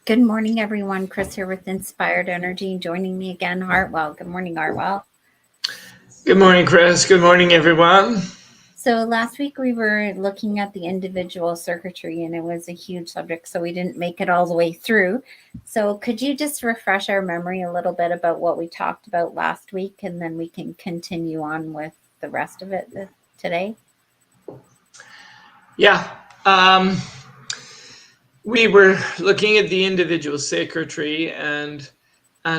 Good morning, everyone. Kris here with Inspired Energy. Joining me again, Hartwell. Good morning, Hartwell. Good morning, Kris. Good morning, everyone. So, last week we were looking at the individual circuitry, and it was a huge subject, so we didn't make it all the way through. So, could you just refresh our memory a little bit about what we talked about last week, and then we can continue on with the rest of it today? Yeah. We were looking at the individual circuitry and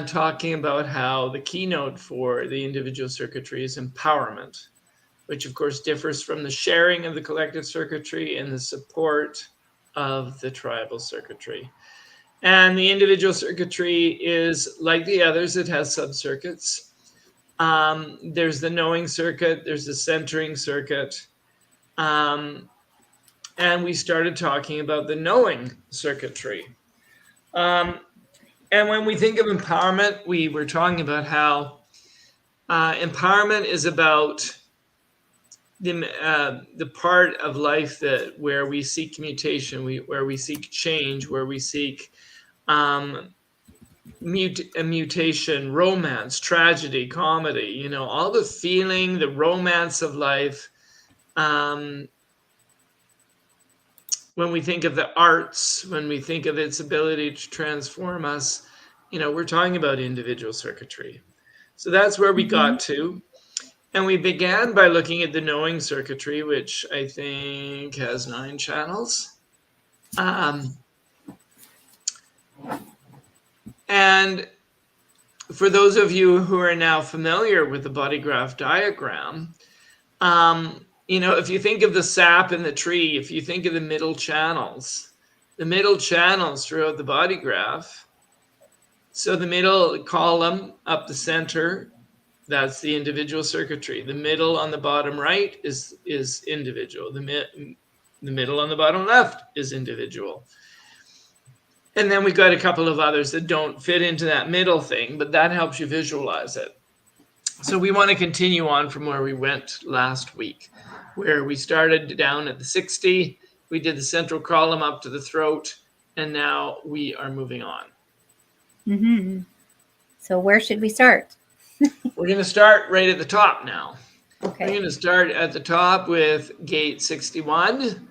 talking about how the keynote for the individual circuitry is empowerment, which of course differs from the sharing of the collective circuitry and the support of the tribal circuitry. And the individual circuitry is like the others, it has subcircuits. There's the knowing circuit, there's the centering circuit. And we started talking about the knowing circuitry. Um, and when we think of empowerment, we were talking about how empowerment is about the part of life that where we seek mutation, where we seek change, where we seek mutation, romance, tragedy, comedy. All the feeling, the romance of life. When we think of the arts, when we think of its ability to transform us, we're talking about individual circuitry. So that's where we Mm-hmm. got to. And we began by looking at the knowing circuitry, which I think has 9 channels. And for those of you who are now familiar with the body graph diagram, if you think of the sap in the tree, if you think of the middle channels throughout the body graph. So the middle column up the center, that's the individual circuitry. The middle on the bottom right is individual. The middle on the bottom left is individual. And then we've got a couple of others that don't fit into that middle thing, but that helps you visualize it. So we want to continue on from where we went last week, where we started down at the 60, we did the central column up to the throat, and now we are moving on. Mm-hmm. So, where should we start? We're going to start right at the top now. Okay. We're going to start at the top with gate 61,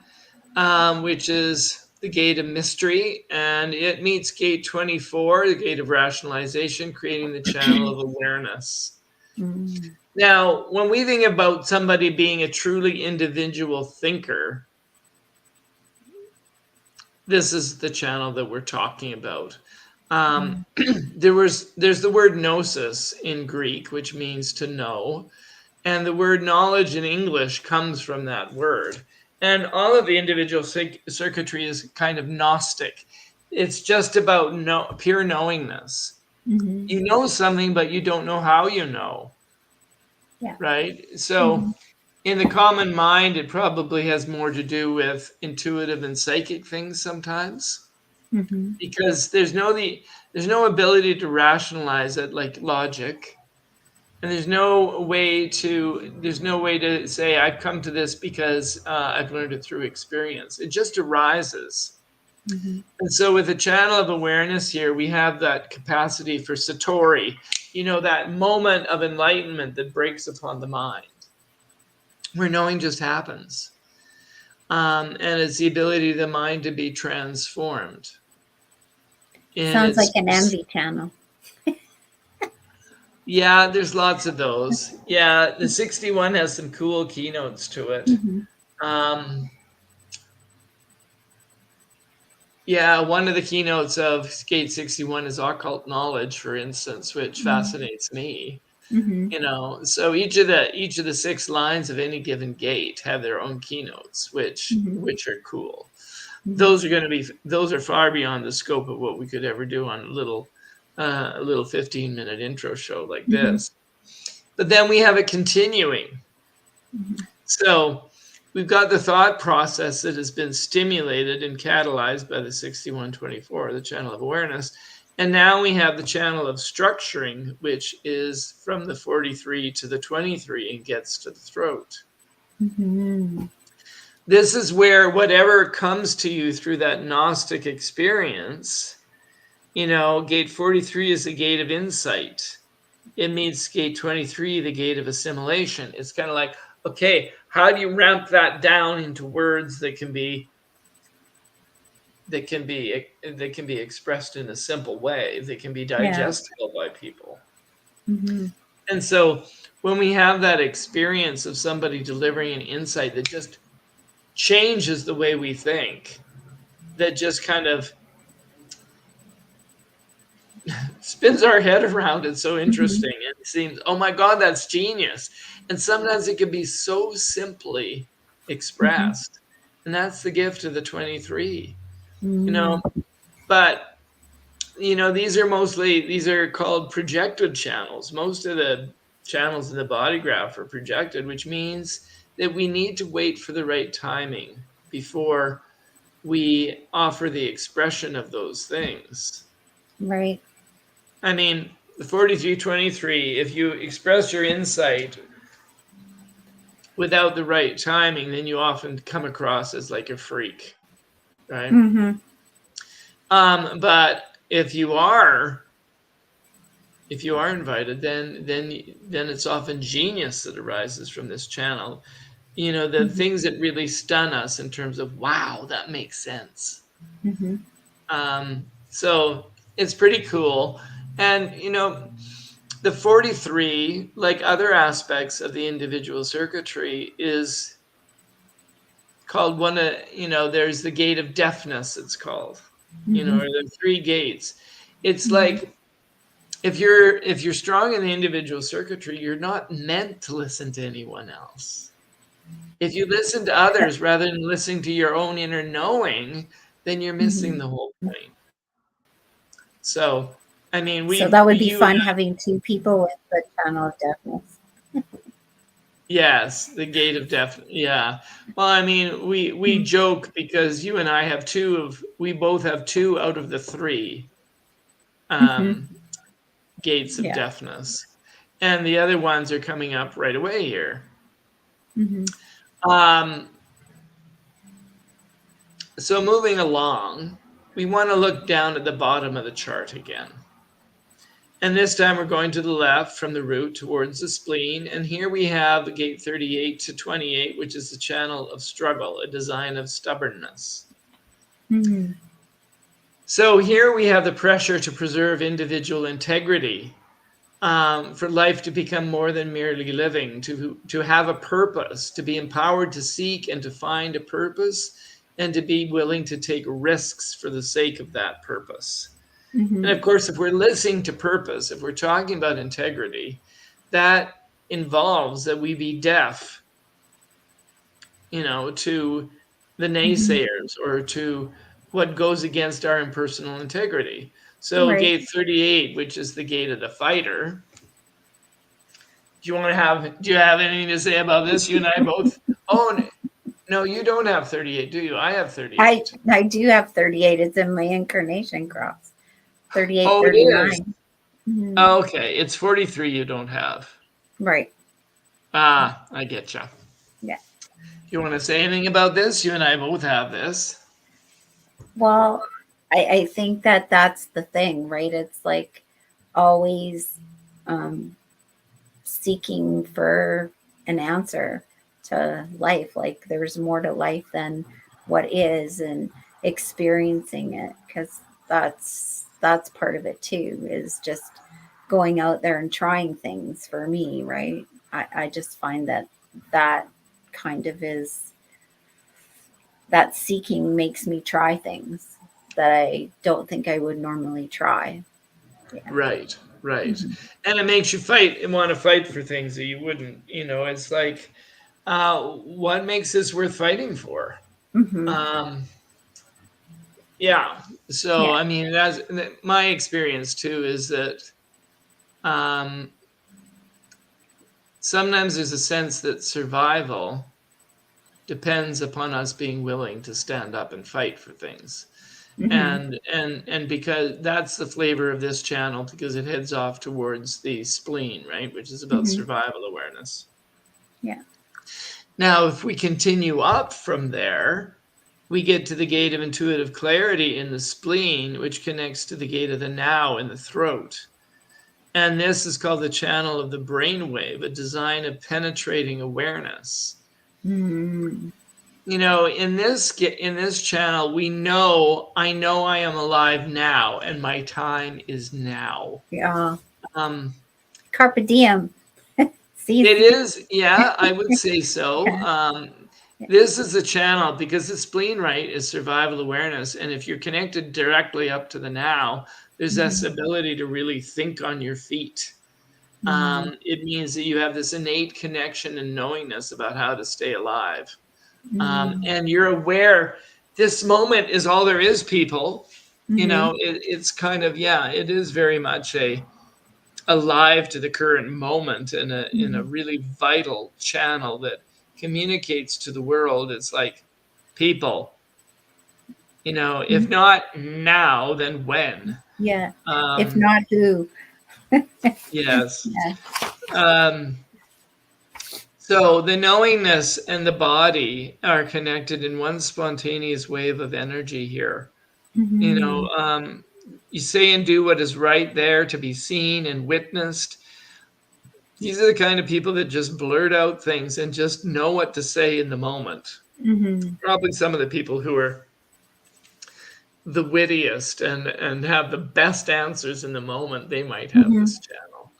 which is the gate of mystery, and it meets gate 24, the gate of rationalization, creating the channel of awareness. Mm-hmm. Now, when we think about somebody being a truly individual thinker, this is the channel that we're talking about. There's the word gnosis in Greek, which means to know, and the word knowledge in English comes from that word. And all of the individual circuitry is kind of Gnostic. It's just about pure knowingness. Mm-hmm. You know something, but you don't know how you know. Yeah. Right? So Mm-hmm. in the common mind, it probably has more to do with intuitive and psychic things sometimes, Mm-hmm. because there's no ability to rationalize it like logic. And there's no way to say I've come to this because I've learned it through experience. It just arises. Mm-hmm. And so with the channel of awareness here, we have that capacity for satori, that moment of enlightenment that breaks upon the mind, where knowing just happens. And it's the ability of the mind to be transformed. Sounds like an envy channel. Yeah, there's lots of those. Yeah, the 61 has some cool keynotes to it. Mm-hmm. Yeah, one of the keynotes of Gate 61 is occult knowledge, for instance, which fascinates me. Mm-hmm. So each of the 6 lines of any given gate have their own keynotes, which are cool. Mm-hmm. Those are far beyond the scope of what we could ever do on a little 15-minute intro show like Mm-hmm. this. But then we have it continuing. Mm-hmm. So we've got the thought process that has been stimulated and catalyzed by the 6124, the channel of awareness. And now we have the channel of structuring, which is from the 43 to the 23 and gets to the throat. Mm-hmm. This is where whatever comes to you through that Gnostic experience gate 43 is the gate of insight. It meets gate 23, the gate of assimilation. It's kind of like, okay, how do you ramp that down into words that can be expressed in a simple way, that can be Yeah. digestible by people? Mm-hmm. And so when we have that experience of somebody delivering an insight that just changes the way we think, that just kind of spins our head around, it's so Mm-hmm. interesting. It seems, oh my God, that's genius. And sometimes it can be so simply Mm-hmm. expressed. And that's the gift of the 23, you know. Mm-hmm. But, these are called projected channels. Most of the channels in the body graph are projected, which means that we need to wait for the right timing before we offer the expression of those things. Right. I mean, the 4323, if you express your insight without the right timing, then you often come across as like a freak, right? Mm-hmm. But if you are invited, then it's often genius that arises from this channel. The Mm-hmm. things that really stun us in terms of, wow, that makes sense. Mm-hmm. So it's pretty cool. And, the 43, like other aspects of the individual circuitry, is called there's the gate of deafness, it's called, Mm-hmm. or the three gates. It's Mm-hmm. like, if you're strong in the individual circuitry, you're not meant to listen to anyone else. If you listen to others rather than listening to your own inner knowing, then you're missing Mm-hmm. the whole point. So, I mean, So that would be you and fun having two people with the channel of deafness. yes, the gate of death. Yeah. Well, I mean, we Mm-hmm. joke because you and I we both have two out of the three Mm-hmm. um, gates of Yeah. deafness, and the other ones are coming up right away here. Mm-hmm. Um, so moving along, we want to look down at the bottom of the chart again. And this time we're going to the left from the root towards the spleen. And here we have gate 38 to 28, which is the channel of struggle, a design of stubbornness. Mm-hmm. So here we have the pressure to preserve individual integrity, for life to become more than merely living, to have a purpose, to be empowered to seek and to find a purpose, and to be willing to take risks for the sake of that purpose. Mm-hmm. And of course, if we're listening to purpose, if we're talking about integrity, that involves that we be deaf, to the Mm-hmm. naysayers or to what goes against our impersonal integrity. So Right. gate 38, which is the gate of the fighter. Do you have anything to say about this? You and I both. Oh, no, you don't have 38, do you? I have I 38. I do have 38. It's in my incarnation cross. 38, Oh, it is. 39. Mm-hmm. Okay, it's 43 you don't have. Right. Ah, I get you. Yeah. You want to say anything about this? You and I both have this. Well, I think that that's the thing, right? It's like always um, seeking for an answer to life. Like there's more to life than what is, and experiencing it, because that's part of it too. Is just going out there and trying things for me, right? I just find that kind of is that seeking makes me try things that I don't think I would normally try. Yeah. Right, right. Mm-hmm. And it makes you fight and want to fight for things that you wouldn't. It's like, what makes this worth fighting for? Mm-hmm. Um, yeah. So, Yeah. I mean, that's my experience too, is that um, sometimes there's a sense that survival depends upon us being willing to stand up and fight for things. Mm-hmm. And because that's the flavor of this channel, because it heads off towards the spleen, right, which is about Mm-hmm. survival awareness. Yeah. Now, if we continue up from there, we get to the gate of intuitive clarity in the spleen, which connects to the gate of the now in the throat. And this is called the channel of the brainwave, a design of penetrating awareness. Mm. In this channel, I know I am alive now, and my time is now. Yeah. Um, Carpe diem. it is, yeah, I would say so. This is the channel because the spleen right is survival awareness, and if you're connected directly up to the now, there's this ability to really think on your feet. It means that you have this innate connection and knowingness about how to stay alive. And you're aware this moment is all there is, people. It's kind of, it is very much alive to the current moment in a really vital channel that communicates to the world. It's like, people, if not now, then when? Yeah. If not, who? Yes. Yeah. So the knowingness and the body are connected in one spontaneous wave of energy here. You say and do what is right there to be seen and witnessed. These are the kind of people that just blurt out things and just know what to say in the moment. Probably some of the people who are the wittiest and have the best answers in the moment, they might have this channel.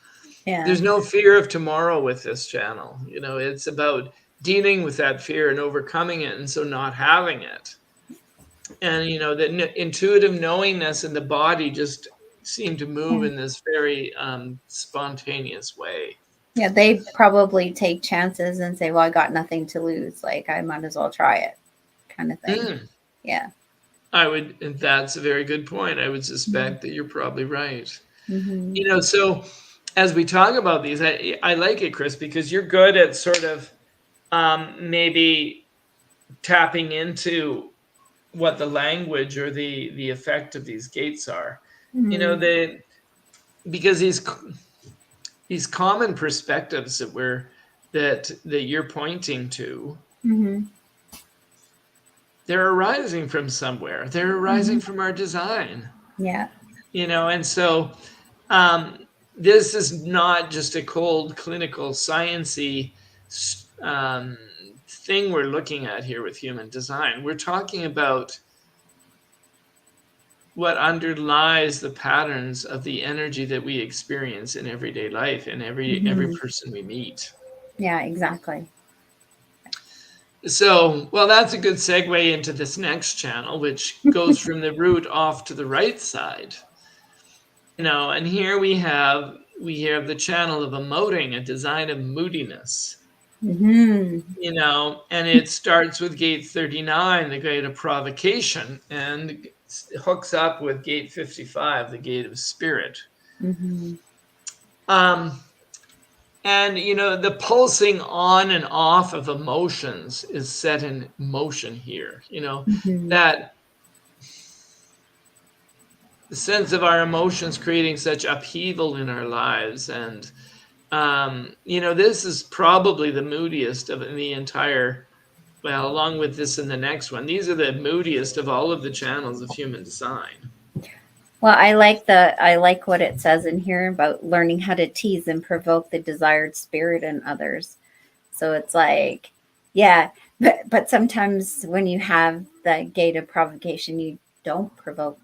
Yeah. There's no fear of tomorrow with this channel. It's about dealing with that fear and overcoming it, and so not having it. And the intuitive knowingness in the body just seem to move in this very spontaneous way. Yeah, they probably take chances and say, well, I got nothing to lose. Like, I might as well try it, kind of thing. Yeah. That's a very good point. I would suspect that you're probably right. Mm-hmm. So as we talk about these, I like it, Kris, because you're good at sort of maybe tapping into what the language or the effect of these gates are. Because these common perspectives that you're pointing to, they're arising from somewhere. They're arising from our design. Yeah. And so this is not just a cold clinical sciencey thing we're looking at here with human design. We're talking about what underlies the patterns of the energy that we experience in everyday life and every person we meet. Yeah, exactly. So, well, that's a good segue into this next channel, which goes from the root off to the right side. And here we have the channel of emoting, a design of moodiness. And it starts with gate 39, the gate of provocation, and hooks up with gate 55, the gate of spirit. And the pulsing on and off of emotions is set in motion here. That the sense of our emotions creating such upheaval in our lives. And this is probably the moodiest of the entire, well, along with this and the next one, these are the moodiest of all of the channels of human design. Well, I like what it says in here about learning how to tease and provoke the desired spirit in others. So it's like, yeah, but sometimes when you have the gate of provocation, you don't provoke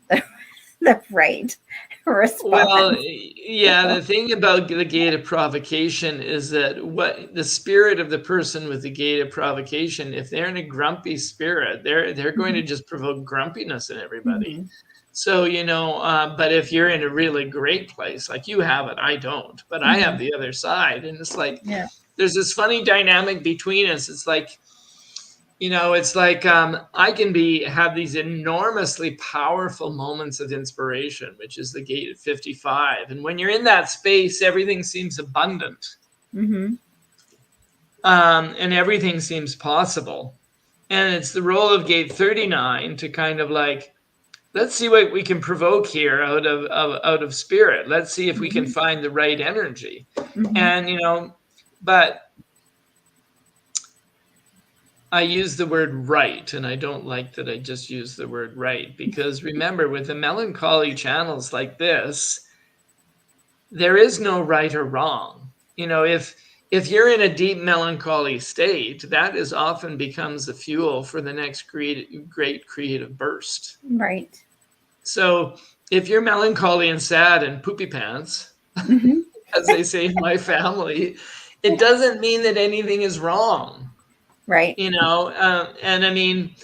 the right response. Well, yeah, the thing about the gate of provocation is that what the spirit of the person with the gate of provocation, if they're in a grumpy spirit, they're going to just provoke grumpiness in everybody. So, but if you're in a really great place, like you have it, I don't, but I have the other side. And it's like, there's this funny dynamic between us. It's like, I can have these enormously powerful moments of inspiration, which is the gate of 55. And when you're in that space, everything seems abundant. And everything seems possible. And it's the role of gate 39 to kind of like, let's see what we can provoke here out of spirit. Let's see if we can find the right energy. And, but I use the word right, and I don't like that I just use the word right, because remember, with the melancholy channels like this, there is no right or wrong. If you're in a deep melancholy state, that is often becomes the fuel for the next great creative burst. Right. So if you're melancholy and sad and poopy pants, Hmm. as they say in my family, it doesn't mean that anything is wrong. Right. And I mean,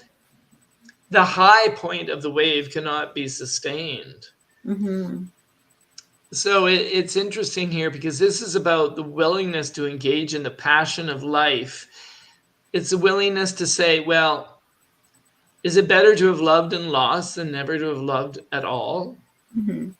the high point of the wave cannot be sustained. Hmm. So it's interesting here because this is about the willingness to engage in the passion of life. It's a willingness to say, well, is it better to have loved and lost than never to have loved at all? Hmm.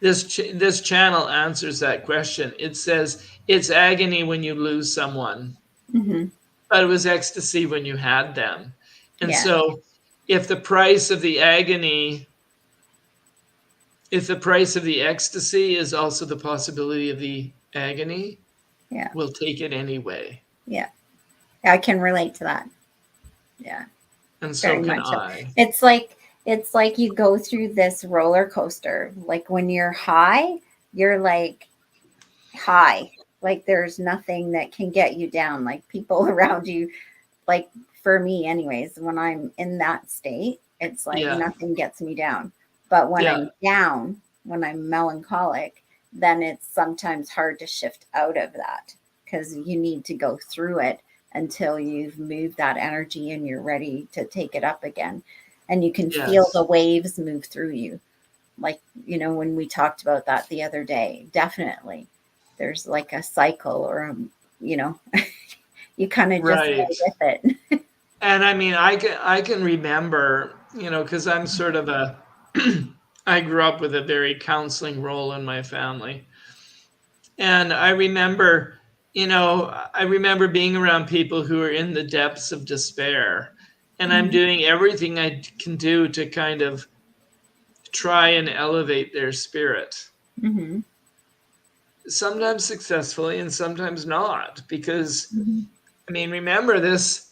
This channel answers that question. It says it's agony when you lose someone, Hmm. but it was ecstasy when you had them. And Yeah. so if the price of the agony, if the price of the ecstasy is also the possibility of the agony, Yeah. we'll take it anyway. Yeah. I can relate to that. Yeah. And so Very can much so. I. It's like you go through this roller coaster. Like when you're high, you're like high. Like there's nothing that can get you down. Like people around you, like for me anyways, when I'm in that state, it's like Yeah. nothing gets me down. But when Yeah. I'm down, when I'm melancholic, then it's sometimes hard to shift out of that because you need to go through it until you've moved that energy and you're ready to take it up again. And you can feel the Yes. waves move through you. Like, when we talked about that the other day, definitely there's like a cycle or, you know, you kind of just go Right. with it. And I mean, I can remember, because I'm sort of I grew up with a very counseling role in my family. And I remember being around people who are in the depths of despair. And I'm Hmm. doing everything I can do to kind of try and elevate their spirit. Hmm. Sometimes successfully and sometimes not. Because, Hmm. I mean, remember this,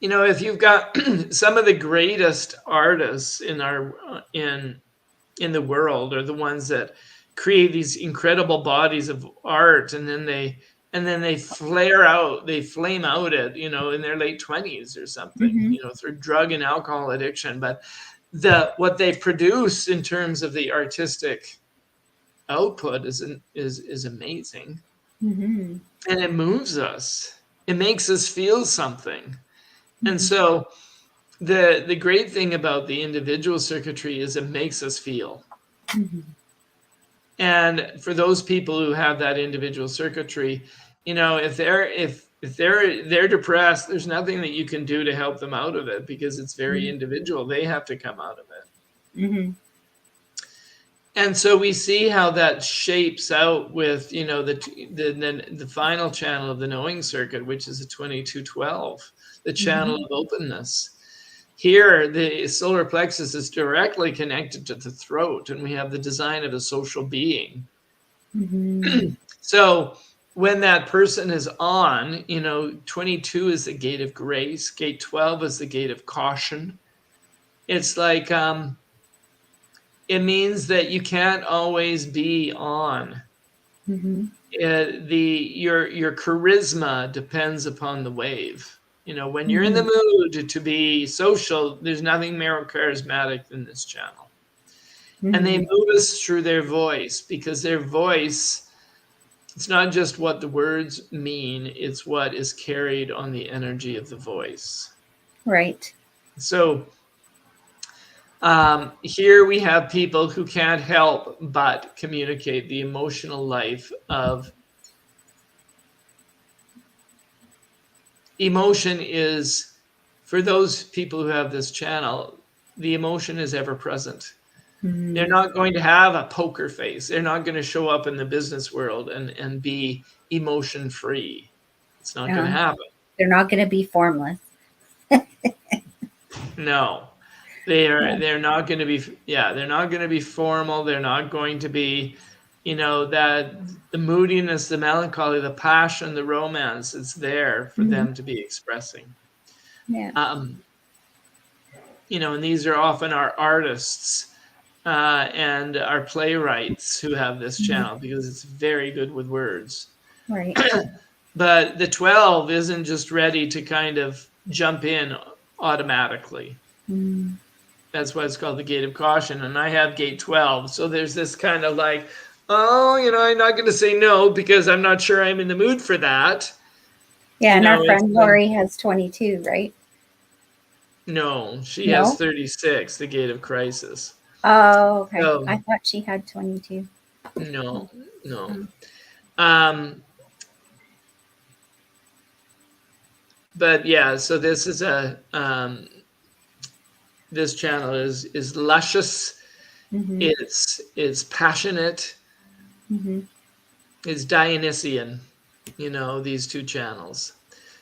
if you've got some of the greatest artists in the world are the ones that create these incredible bodies of art, and then they flame out in their late 20s or something, Hmm. through drug and alcohol addiction. But what they produce in terms of the artistic output is amazing, Hmm. and it moves us. It makes us feel something. And Hmm. so the great thing about the individual circuitry is it makes us feel. Hmm. And for those people who have that individual circuitry, if they're depressed, there's nothing that you can do to help them out of it because it's very individual. They have to come out of it. Hmm. And so we see how that shapes out with the final channel of the knowing circuit, which is a 2212, the channel Hmm. of openness. Here, the solar plexus is directly connected to the throat, and we have the design of a social being. Hmm. So when that person is on, 22 is the gate of grace, gate 12 is the gate of caution. It's like it means that you can't always be on. Hmm. Your charisma depends upon the wave. When you're in the Hmm. mood to be social, there's nothing more charismatic than this channel. And they Hmm. move us through their voice, because their voice, it's not just what the words mean, it's what is carried on the energy of the voice. Right. So here we have people who can't help but communicate the emotional life of emotion. Is for those people who have this channel, the emotion is ever present. They're Hmm. not going to have a poker face. They're not going to show up in the business world and be emotion free. It's not going to Uh, happen. they're not going to be formless. No. They are Yeah. they're not going to be, yeah, they're not going to be formal. They're not going to be, that the moodiness, the melancholy, the passion, the romance, it's there for Hmm. them to be expressing. Yeah. And these are often our artists and our playwrights who have this Mhm. channel because it's very good with words. Right. But the 12 isn't just ready to kind of jump in automatically. Mm. That's why it's called the gate of caution. And I have gate 12. So there's this kind of like, oh, I'm not going to say no because I'm not sure I'm in the mood for that. Yeah, and our It's friend Lori has 22, right? no, she has No? 36, the gate of crisis. Oh, okay. So I thought she had 22. no, no. Mm. But yeah, so this is this channel is luscious. Mm-hmm. It's passionate. Mm-hmm. It's Dionysian. These two channels.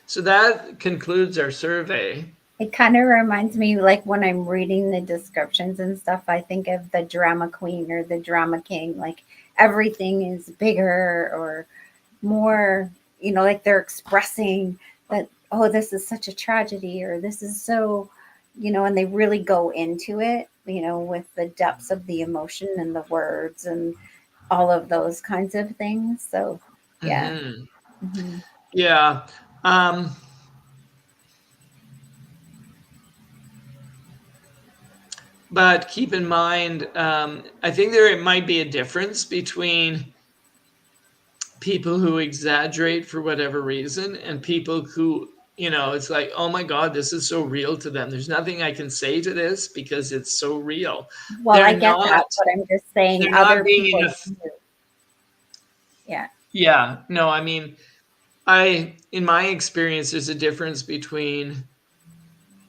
So that concludes our survey. It kind of reminds me, like when I'm reading the descriptions and stuff, I think of the drama queen or the drama king. Like everything is bigger or more, like they're expressing that, oh, this is such a tragedy or this is so, and they really go into it, with the depths of the emotion and the words and all of those kinds of things. So, yeah. Hmm. Hmm. Yeah. But keep in mind, I think there might be a difference between people who exaggerate for whatever reason and people who, it's like, oh my God, this is so real to them. There's nothing I can say to this because it's so real. Well, I They're get not, that, but I'm just saying they're not other being in people a, do. Yeah. yeah, no, I mean, in my experience, there's a difference between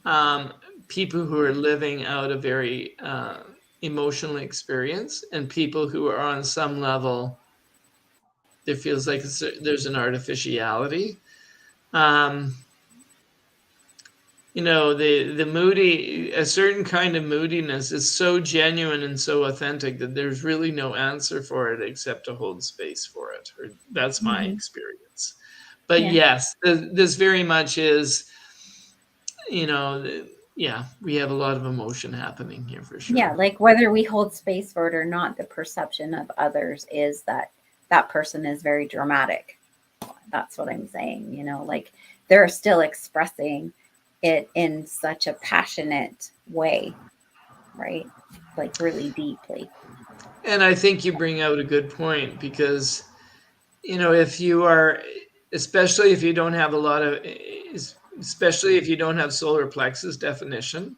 um, people who are living out a very emotional experience and people who are on some level, there feels like there's an artificiality. Um, the moody, a certain kind of moodiness is so genuine and so authentic that there's really no answer for it except to hold space for it. Or that's my Hmm. experience. But Yeah. yes, this very much is, yeah, we have a lot of emotion happening here for Yeah. sure. Like whether we hold space for it or not, the perception of others is that that person is very dramatic. That's what I'm saying. Like they're still expressing it in such a passionate way, right? Like really deeply. And I think you bring out a good point because, if you are, especially if you don't have a lot of, especially if you don't have solar plexus definition,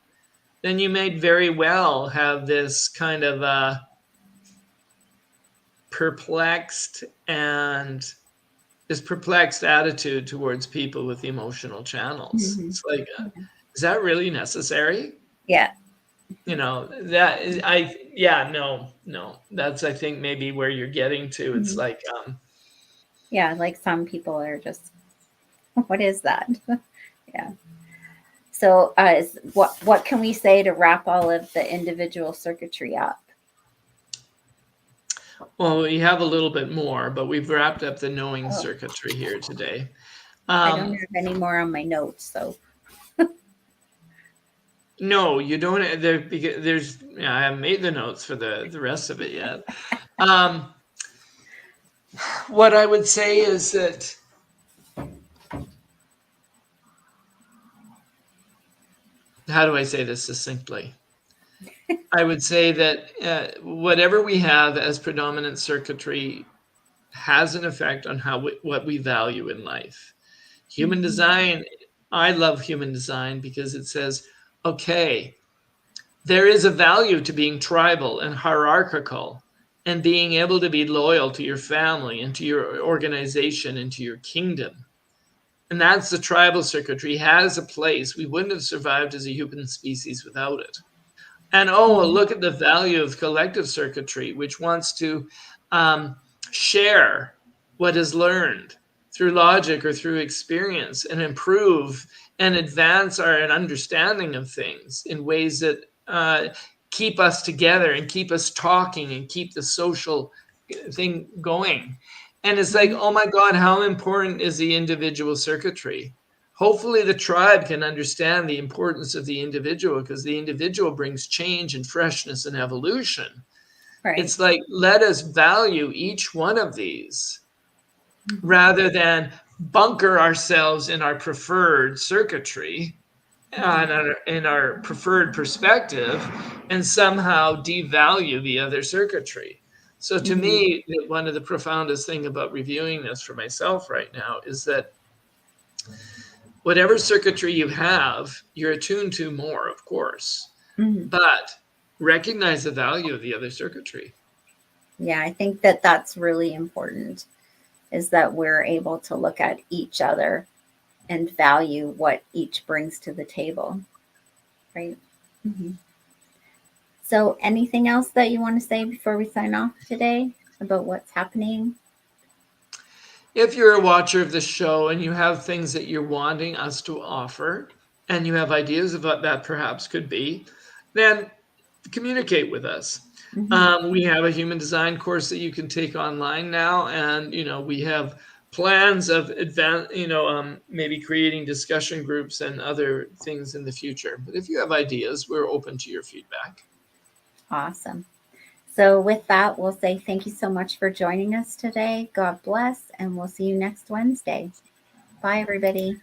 then you may very well have this kind of perplexed and this perplexed attitude towards people with emotional channels. Hmm. It's like, is that really necessary? Yeah. That is, yeah, no, that's, I think, maybe where you're getting to. It's Hmm. like, Yeah. Like some people are just, what is that? Yeah. So, what can we say to wrap all of the individual circuitry up? well, we have a little bit more, but we've wrapped up the knowing Oh, circuitry here today. I don't Um, have any more on my notes. So, no, you don't. Because I haven't made the notes for the rest of it yet. Um, what I would say is that, how do I say this succinctly? I would say that whatever we have as predominant circuitry has an effect on what we value in life. Human mhm, design, I love human design because it says, okay, there is a value to being tribal and hierarchical and being able to be loyal to your family and to your organization and to your kingdom. And that's the tribal circuitry has a place. We wouldn't have survived as a human species without it. And oh, mhm, look at the value of collective circuitry, which wants to um, share what is learned through logic or through experience and improve and advance our understanding of things in ways that keep us together and keep us talking and keep the social thing going. And it's like, mhm, oh my God, how important is the individual circuitry? hopefully the tribe can understand the importance of the individual, because the individual brings change and freshness and evolution. Right. It's like, let us value each one of these rather than bunker ourselves in our preferred circuitry and in our preferred perspective and somehow devalue the other circuitry. So to me, one of the profoundest thing about reviewing this for myself right now is that whatever circuitry you have, you're attuned to more, of course, but recognize the value of the other circuitry. Yeah, I think that that's really important, is that we're able to look at each other and value what each brings to the table. Right. So anything else that you want to say before we sign off today about what's happening? If you're a watcher of the show and you have things that you're wanting us to offer and you have ideas of what that perhaps could be, then communicate with us. We have a human design course that you can take online now, and we have plans of maybe creating discussion groups and other things in the future. But if you have ideas, we're open to your feedback. Awesome. So with that, we'll say thank you so much for joining us today. God bless, and we'll see you next Wednesday. Bye, everybody.